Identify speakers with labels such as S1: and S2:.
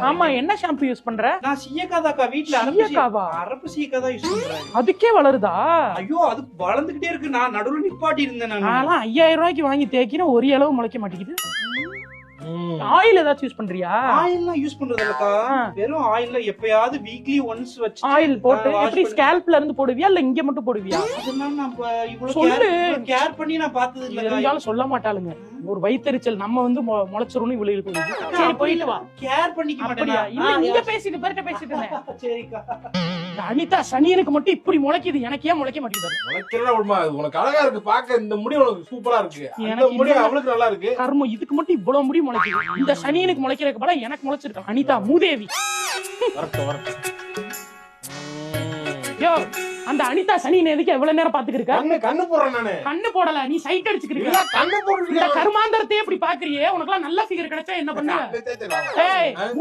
S1: ஆமா, என்ன shampoo use பண்ற?
S2: நான் சீயக்காதாக்கா வீட்ல அரப்பு சீயக்கா தான் யூஸ் பண்றேன்.
S1: அதுக்கே வளருதா?
S2: ஐயோ அது வளர்ந்துகிட்டே இருக்கு. நான் நடுவுல நிப்பாட்டி இருந்தேன்.
S1: நான் 5000 ரூபாய்க்கு வாங்கி தேய்க்கிறேன், ஒரு அளவு முளைக்க மாட்டேங்குது. ஆயில் ஏதாச்சும் யூஸ் பண்றியா?
S2: ஆயில்லாம் யூஸ் பண்றது இல்லக்கா. வெறும் ஆயில்ல எப்பயாவது வீக்லி ஒன்ஸ் வச்சு
S1: ஆயில் போட்டு எப்படி ஸ்கேல்ப்ல இருந்து போடுவியா இல்ல இங்க மட்டும் போடுவியா?
S2: அதெல்லாம் நான் இவ்வளவு கேர் பண்ணி நான் பார்த்தது இல்ல.
S1: இருந்தாலும் சொல்ல மாட்டாளுங்க, ஒரு வயித்தெரிச்சல் நம்ம வந்து முளைச்சிரும்னு இவ்வளவு இருக்கு. சரி போயிட்டு வா.
S2: கேர் பண்ணிக்க மாட்டேனா?
S1: இல்ல நீங்க பேசிட்டு பேர்ட்ட பேசிட்டு இருந்தேன்.
S2: சரிக்கா.
S1: அனிதா சனியனுக்கு மட்டும் இப்படி முளைக்குது, எனக்கு ஏன் முளைக்க மாட்டேங்குது?
S3: முளைக்கிறா உனக்கு அழகா இருக்கு பாக்க. இந்த முடி உனக்கு சூப்பரா இருக்கு. இந்த முடி அவளுக்கு நல்லா இருக்கு.
S1: கர்மம், இதுக்கு மட்டும் இவ்வளவு முடி முளைக்குது. இந்த சனியனுக்கு முளைக்கிறதுக்கு படம் எனக்கு முளைச்சிருக்கு. அனிதா மூதேவி. யோ, அந்த அனிதா சனியன் எதுக்கு எவ்வளவு நேரம் பாத்துக்கிட்டு இருக்க?
S3: கண்ணு போடுறேன் நானு.
S1: கண்ணு போடல, நீ சைட் அடிச்சுக்கிட்டு
S3: கண்ணு போடுறேன்.
S1: கருமாந்தரத்தையே இப்படி பாக்குறியே, உனக்கு எல்லாம் நல்ல ஃபிகர் கிடைச்சா என்ன பண்ண?